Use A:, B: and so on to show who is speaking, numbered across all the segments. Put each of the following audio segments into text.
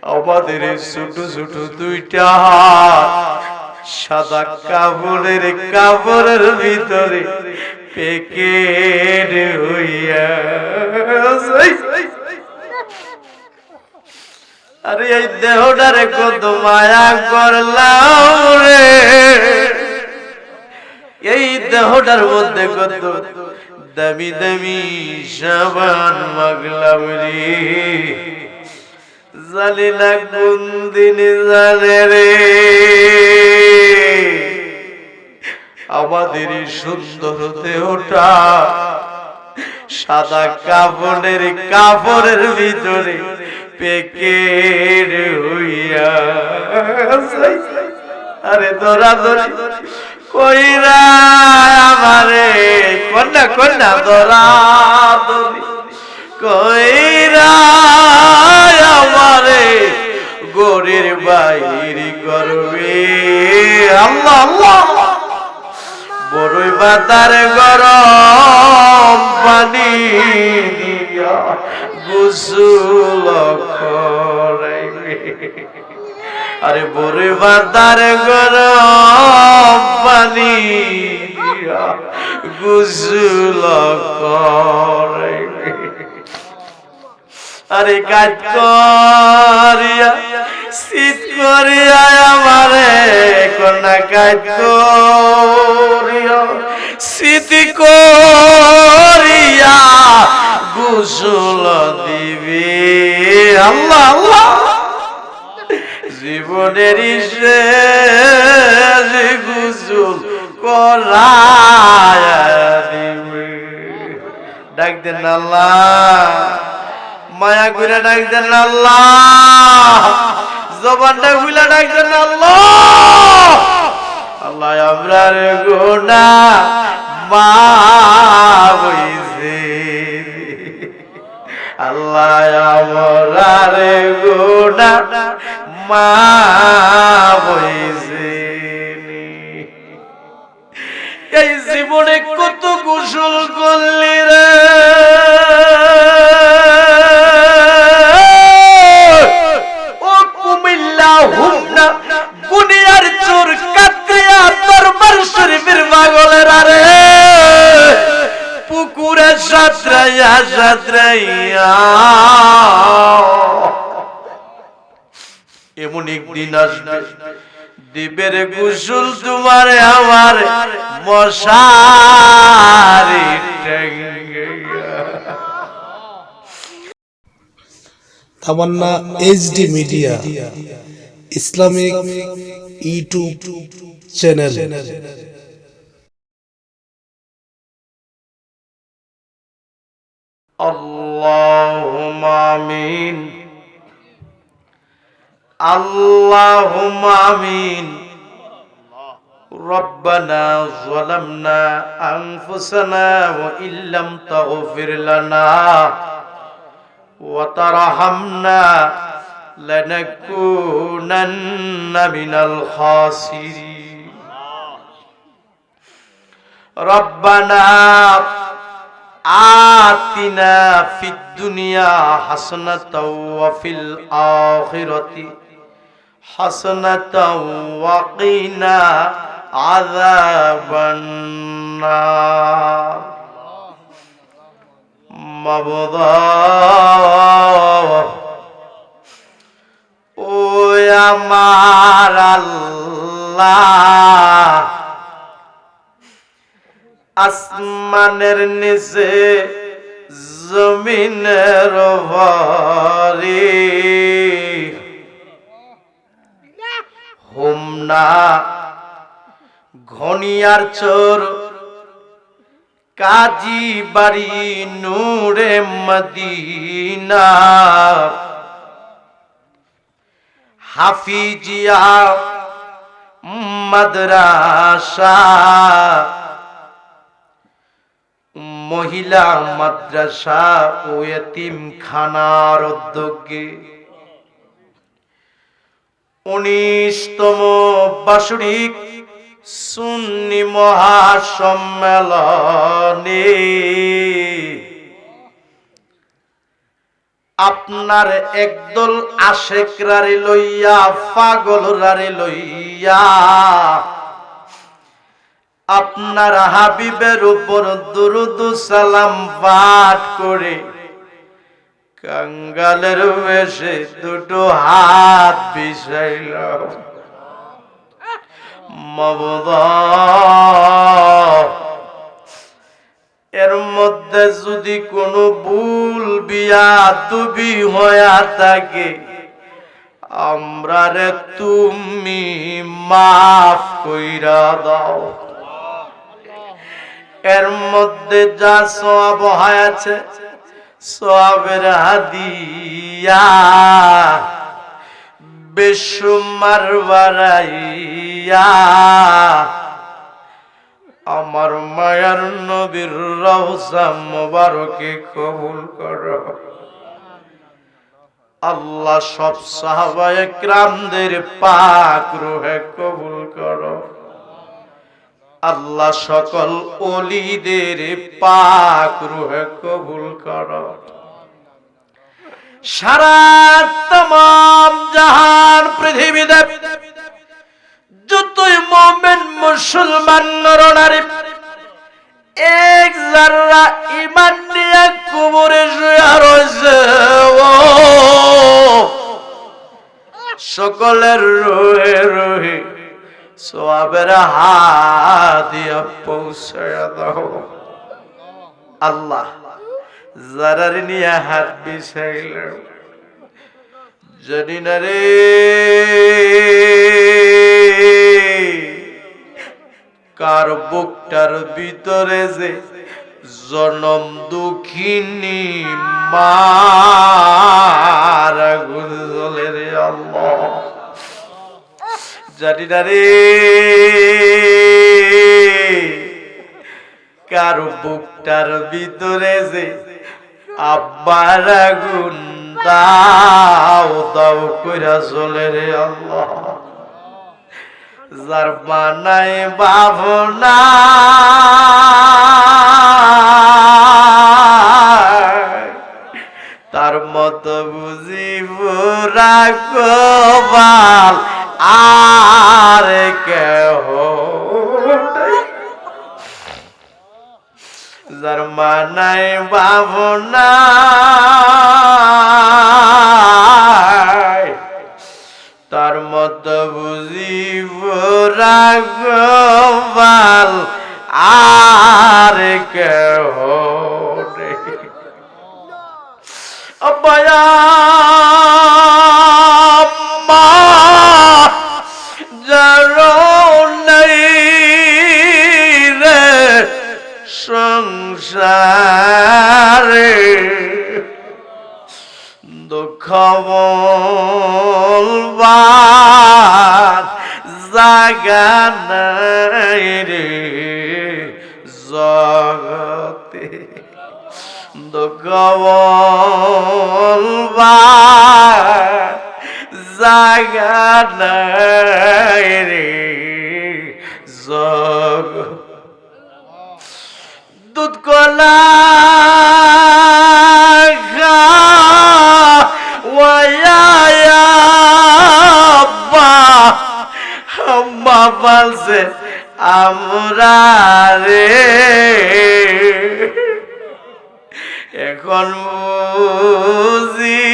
A: আমাদের ছোট ছোট দুইটা হাত সাদা কাপড়ের ভিতরে প্যাকেট হইয়া। আরে এই দেহটারে কত মায়া করলাম রে, এই দেহটার মধ্যে কত দামি দামি সাবান মাগলাম রে, জানি না কোন দিন জানে রে আমাদের সুন্দর দেহটা সাদা কাপড়ের ভিতরে প্যাকেট হইয়া। আরে ধরা ধরি কইরা আমারে কন্যা কন্যা ধরা ধরি কইরা আমারে গরির বাইরি করবে। আল্লাহ আল্লাহ বড়ই বাতার গরম পানি দিয়া গোসল করাইবে। আরে বড়ই বাতার গরম পানি দিয়া গোসল করাইবে। আরে কাজ করিয়া শীত করিয়া আমারে কন্যা কাজ করিয়া শীত করিয়া গোসল দিবে। আল্লাহ আল্লাহ জীবনের শেষ গোসল করায়া দিবে। ডাক দেন আল্লাহ, মায়া করে ডাক দেন আল্লাহ, জবানটা খুলে ডাক দেন আল্লাহ। আল্লাহ আমরার গুনাহ মাফ হইছে, আল্লাহ আমরার গুনাহ মাফ হইছে। এই জীবনে কত গোসল করলি রে, ও কুমিল্লা হুমনা গুনিয়ার চোর কাতিয়া দরবার শরীফের পাগলের আরে পুকুরে সাঁতরাইয়া সাঁতরাইয়া এমন একদিন আসবে দিবের গোসল তোমার আমার মশারি টাঙ্গাইয়া।
B: Tamanna HD media Islamic YouTube channel.
A: আল্লাহুম্মা আমিন, আল্লাহুম্মা আমিন। রব্বানা যালামনা আনফুসানা ওয়া ইল্লাম তাগফির লানা ওয়া তারহামনা লানাকুনান্না মিনাল খাসিরিন। রব্বানা আতিনা ফিদ দুনিয়া হাসানাতাও ওয়া ফিল আখিরাতি হাসানাতাও ওয়া কিনা আযাবান নার। মাবুদা ও আমার আল্লাহ, আসমানের নিচে জমিনের উপরে হোমনা ঘনিয়ার চোর কাজী বাড়ি নূরে মদিনা হাফিজিয়া মাদ্রাসা মহিলা মাদ্রাসা ও এতিমখানার উদ্যোগে 19তম বার্ষিক সুন্নি মহাসম্মেলনে আপনার একদল আশেকরারে লইয়া পাগলরারে লইয়া আপনার হাবিবের উপর দুরূদ সালাম পাঠ করে কাঙ্গালের বেশে দুটো হাত বিছাইল। মাবুদ, এর মধ্যে যদি কোনো ভুল বিয়াদবি হইয়া থাকে আমরারে তুমি মাফ কইরা দাও। এর মধ্যে যা সওয়াব হয়েছে সওয়াবের হাদিয়া বেশুমার বাড়াইয়া আমার মায়ার নবীর রওজা মোবারকে কবুল করো। আল্লাহ সব সাহাবায়ে কিরামদের পাক রূহে কবুল করো। আল্লাহ সকল ওলিদের পাক রূহে কবুল করো। সারা तमाम জাহান পৃথিবীতে যতই মুমিন মুসলমান নরনারী এক যারা ঈমান নিয়ে কবরে শুয়ে রয়েছে সকলের রুহে রুহে সওয়াবের হাদিয়া পৌঁছায়া দাও। আল্লাহ যারার নিয়ে হাত বিছাইল জানি না রে কার বুকটার ভিতরে যে জনম দুঃখিনী মার আগুন জ্বলে রে আল্লাহ, জানি না রে কার বুকটার ভিতরে যে আব্বার আগুন দাও দাও কইরা জ্বলে রে আল্লাহ। যার বানাই ভাবনা তার মত বুঝিব রাখবাল আর কেহ, যার মানাই ভাবনা তার মত বুঝিব রাখবাল আর কেহ অবয়া সংসারে দুঃখ বলবার জাগা নাই রে জগতে, দুঃখ বলবার জাগা নাই রে জগতে। দুধ কলা আম্মা বলছে আমরা রে এখন বুঝি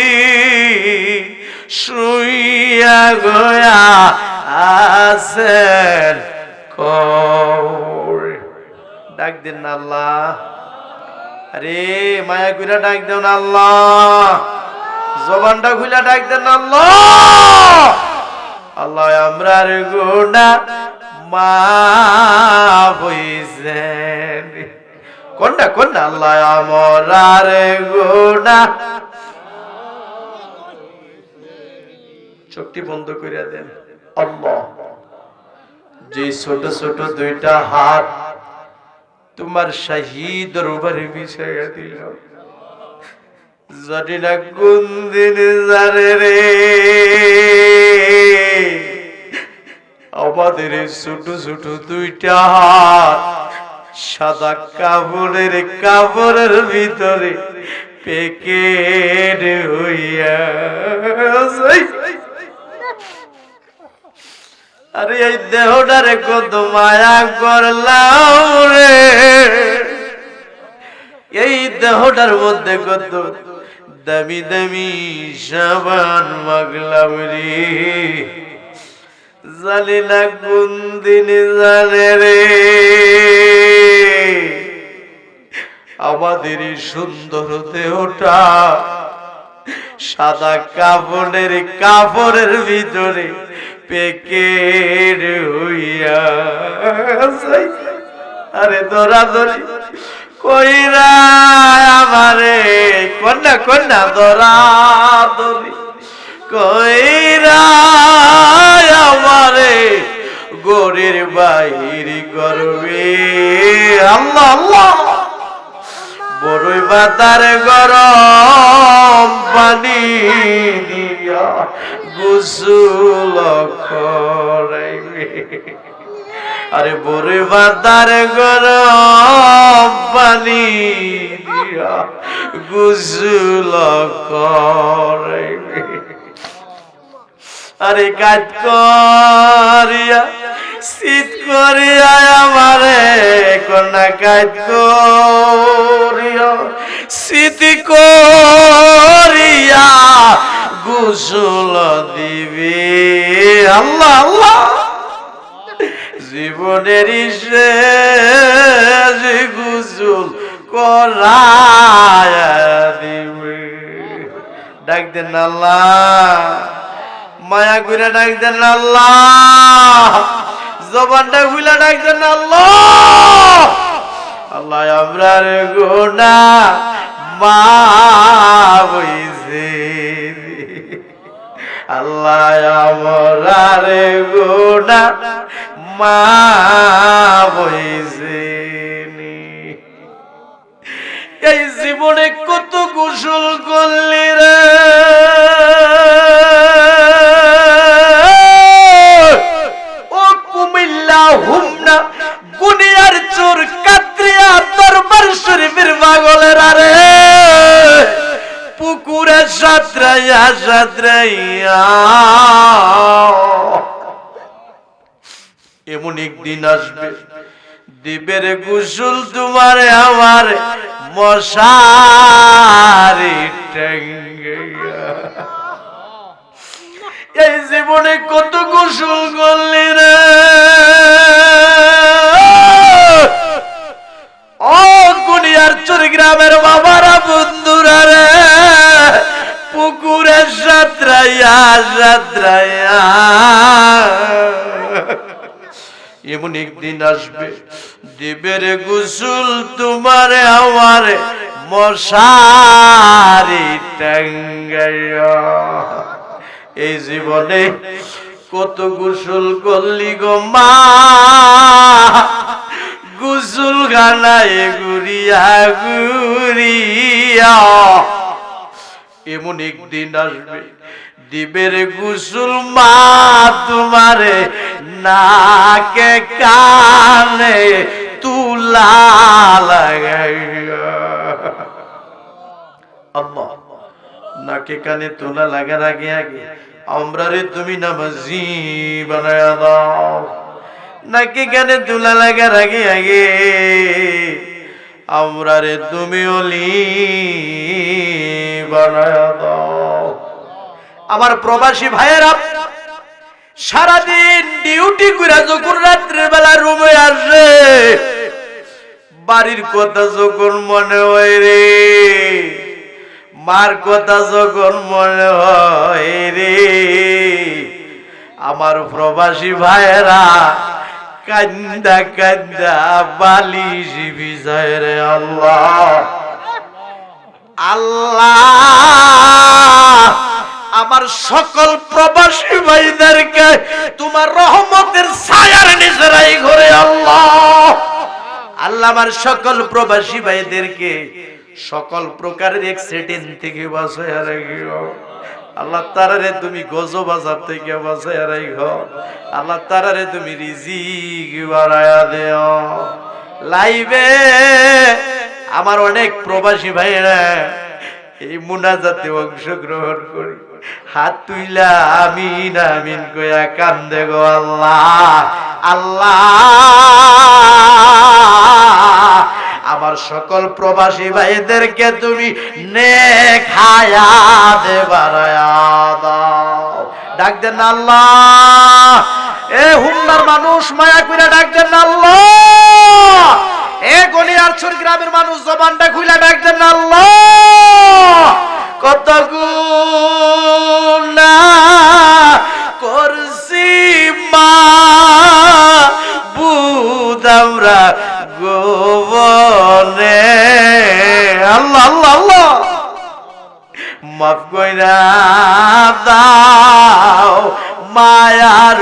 A: শুইয়া গয়া আছেন কবরে। ডাক দেন না আল্লাহ, আরে মায়া কইরা ডাক দেন না আল্লাহ, জবানটা খুইলা ডাক দেন না আল্লাহ। আল্লাহ আমরার গুনাহ মাফ হইছেন, কোনটা কোনটা আল্লাহ আমরার গুনাহ। চোখটি বন্ধ কইরা দেন। আল্লাহ যে ছোট ছোট দুইটা হাত তোমার শহীদ রূপে বিছাইয়া দিল, জানি না কোন দিন জানে রে আমাদের ছোট ছোট দুইটা হাত সাদা কাপড়ের ভিতরে প্যাকেট হইয়া আরে এই দেহটারে কত মায়া করলাম রে, এই দেহটার মধ্যে কত দামি দামি সাবান মাগলাম রে, জানি না কোন দিন জানে রে আমাদের এই সুন্দর দেহটা সাদা কাপড়ের ভিতরে পেকেট হইয়া আরে দৌড়াদৌড়ি কইরা আমারে কন্যা দৌড়াদৌড়ি কইরা আমারে গরির বাইরে করবে আল্লাহ আল্লাহ বড়ই বাতার গরম পানি দিয়া গোসল করাইবে আরে বড়ই বাতার গরম পানি দিয়া গোসল করাইবে আরে কাজ করিয়া শীত করিয়া আমারে কন্যা কাজ করিয়া শীত করিয়া গোসল দিবে আল্লাহ আল্লাহ জীবনের শেষ গোসল করায়া দিবে ডাক দেন আল্লাহ মায়া কইরা ডাক দেন আল্লাহ জবানটা খুলে ডাক দেন আল্লাহ আল্লাহ আমরার গুনাহ মাফ হইছে আল্লাহ আমরার গুনাহ মাফ হইছে এই জীবনে কত গোসল করলি রে ও কুমিল্লা হুমনা গুনিয়ার চোর কাত্রিয়া দরবার শরীফের পাগলের আরে পুকুরে সাঁতরাইয়া এমন একদিন আসবে দিবের গোসল তোমার আমার মশারি টাঙ্গাইয়া এই জীবনে কত গোসল করলি রে ও গুনিয়ার চুরিগ্রামের বাবারা বন্ধুরা রে পুকুরে সাঁতরাইয়া এমন একদিন আসবে দিবের গোসল তোমার আমার মশারি টাঙ্গাইয়া এই জীবনে কত গোসল করলি গো মা গোসল খানায় ঘুরিয়া ঘুরিয়া এমন একদিন আসবে দিবের গোসল মা তোমারে নাকে কানে তুলা লাগাইয়া আল্লাহ নাকে কানে তুলা লাগার আগে আগে আমরা রে তুমি নামাজি বানায়া দাও নাকে কানে তুলা লাগার আগে আগে আমরা রে তুমি ওলি বানায়া দাও আমার প্রবাসী ভাইয়েরা সারাদিন ডিউটি করে যখন রাত্রের বেলা রুমে আসে বাড়ির কথা যখন মনে হয় রে মার কথা যখন মনে হয় রে আমার প্রবাসী ভাইয়েরা কান্দা কান্দা বালিশ ভিজায় রে আল্লাহ আল্লাহ আমার সকল প্রবাসী ভাইদেরকে তোমার রহমতের ছায়ার নিচে রাখো রে আল্লাহ আল্লাহ আমার সকল প্রবাসী ভাইদেরকে সকল প্রকারের অ্যাক্সিডেন্ট থেকে বাঁচায় রাখো আল্লাহ তারারে তুমি গজব আযাব থেকে বাঁচায় রাখো আল্লাহ তারারে তুমি রিজিক বাড়ায়া দেও লাইভে আমার অনেক প্রবাসী ভাইরা এই মুনাজাতে অংশগ্রহণ করি, হাত তুইলা আমিন আমিন কইয়া কান্দে গো আল্লাহ। আল্লাহ আমার সকল প্রবাসী ভাইদেরকে তুমি নেক হায়াত বাড়ায়া দাও। ডাক দেন আল্লাহ। এ হুমনার মানুষ মায়া কইরা ডাক দেন আল্লাহ। এ গনিয়ারছড় গ্রামের মানুষ জবানটা খুইলা ডাক দেন আল্লাহ। কত গুনাহ করছি মা বুদ আমরা গোবনে। আল্লাহ আল্লাহ আল্লাহ মাফ কইরা দাও মায়ার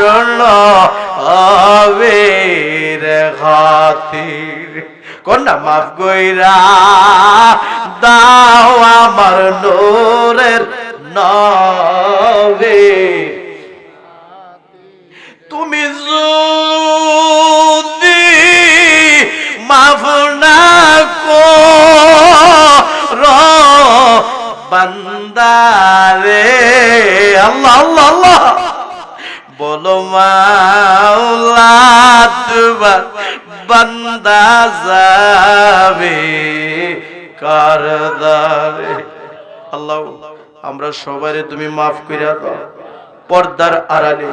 A: নবীর খাতির। কোনটা মাফ কইরা দাও আমার নূরের নবী। তুমি যদি মাফ না করো বান্দারে, আল্লাহ আল্লাহ আল্লাহ বলো মাওলা তোমার বান্দা যাবে কারদারে। আল্লাহ আমরা সবারে তুমি মাফ কইরা দাও। পর্দার আড়ালে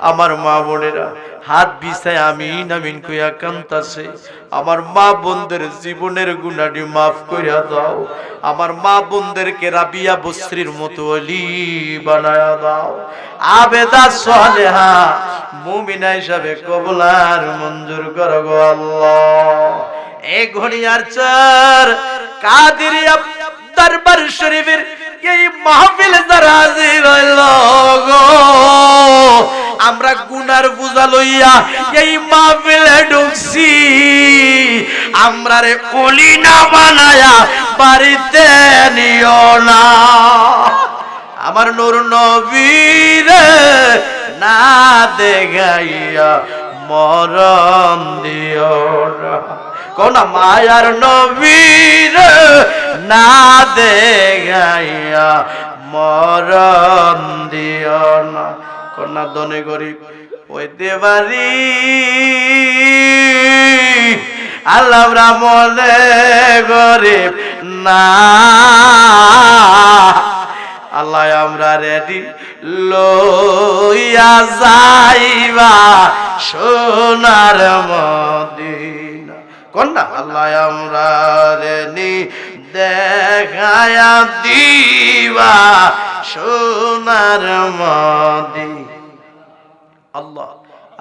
A: আমার মা বোনেরা হাত বিছায় আমিন আমিন কইয়া কান্তাছে। আমার মা বোনদের জীবনের গুনাহটি মাফ কইরা দাও। আমার মা বোনদেরকে রাবিয়া বসরির মতো ওলি বানায়া দাও। আবেদা সালেহা মুমিনা হিসাবে কবুল আর মঞ্জুর করো গো আল্লাহ। এই ঘড়িয়ারচর কাদেরিয়া দরবার শরীফের এই মাহফিলে যারা হাজির হইল গো, আমরা গুনার বোঝা লইয়া এই মাহফিলে ঢুকছি। আমরা রে ওলি না বানায়া বাড়িতে নিও না। আমার নূর নবীর না দেখাইয়া মরণ দিও না। কোন মায়ার নবীর না দেখাইয়া মরণ দিও না। কন্যা দনে গরিব হইতে পারি আল্লাহ মনে গরিব না। আল্লাহ আমরা রেডি লইয়া যাইবা সোনার মদিনা। কন্যা আল্লাহ আমরা রেনি দেখায়া দিবা সোনার মদিনা। আল্লাহ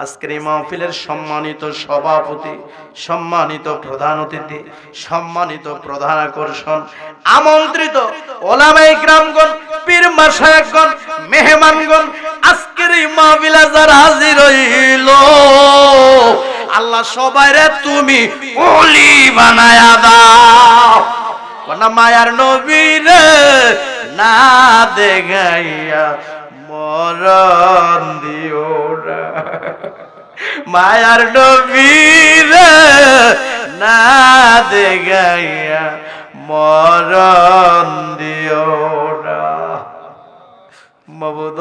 A: আজকের এই মাহফিলের সম্মানিত সভাপতি, সম্মানিত প্রধান অতিথি, সম্মানিত প্রধান আকর্ষণ, আমন্ত্রিত ওলামায়ে কিরামগণ, পীর মাশায়েখগণ, মেহমানগণ, আজকের এই মাহফিলে যারা হাজির হইল আল্লাহ সবাইরে তুমি ওলি বানায়া দাও। কোন মায়ার নবীরে না দেখাইয়া মরণ দিও না। মায়ার নবীরে না দেখাইয়া মরণ দিও না। মাবুদ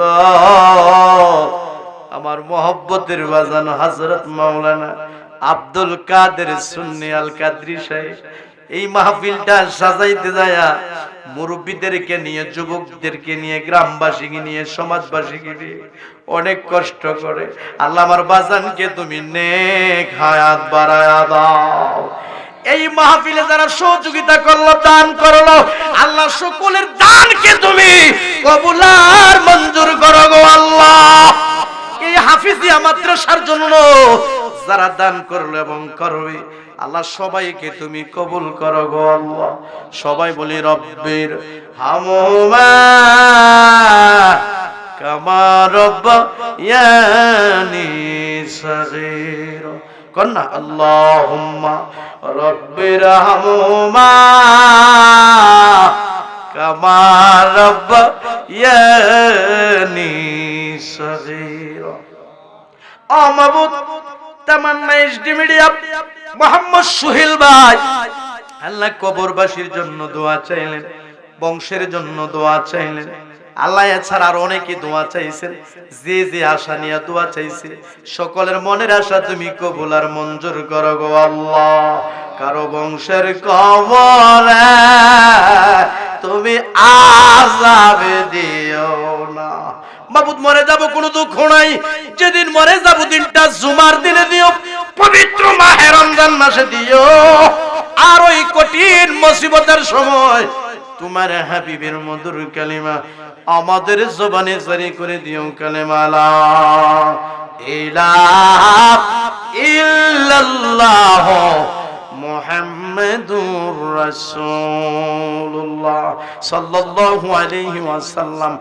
A: আমার মহব্বতের বাজান হযরত মাওলানা আব্দুল কাদের সুন্নি আল কাদরি সাহেব এই মাহফিলটা সাজাইতে যায়া মুরব্বীদেরকে নিয়ে, যুবকদেরকে নিয়ে, গ্রামবাসীকে নিয়ে, সমাজবাসীকে নিয়ে অনেক কষ্ট করে। আল্লাহ আমার বাজানকে তুমি নেক হায়াত বাড়ায়া দাও। এই মাহফিলে যারা সহযোগিতা করলো, দান করলো, আল্লাহ সকলের দানকে তুমি কবুল আর মঞ্জুর করো গো আল্লাহ। এই হাফিজিয়া মাদ্রাসার জন্য যারা দান করলো এবং করবে আল্লাহ সবাইকে তুমি কবুল করো গো আল্লাহ। সবাই বলি রব্বির হামুমা কামা রব্বায়ানি সগীর। কন্যা আল্লাহুম্মা রব্বির হামুমা কামা রব্বায়ানি সগীর। ও মাবুদ তামান্না এইচডি মিডিয়া মোহাম্মদ সোহেল ভাই আল্লাহ কবরবাসীর জন্য দোয়া চাইলেন, বংশের জন্য দোয়া চাইলেন। আল্লাহ এছাড়া আর অনেকে দোয়া চাইছেন, যে যে আশা নিয়ে দোয়া চাইছে সকলের মনের আশা তুমি কবুল আর মঞ্জুর করো গো আল্লাহ। কারো বংশের কবরে তুমি আযাব দিও না। মাবুদ মরে যাব কোনো দুঃখ নাই, যেদিন মরে যাব দিনটা জুমার দিনে দিও, পবিত্র মাহে রমজান মাসে দিও। আর ওই কঠিন মুসিবতের সময় তোমার হাবিবের মধুর কালিমা আমাদের জবানে জারি করে দিও, কালিমা লা ইলাহা ইল্লাল্লাহ মুহাম্মাদুর রাসূলুল্লাহ সাল্লাল্লাহু আলাইহি ওয়াসাল্লাম।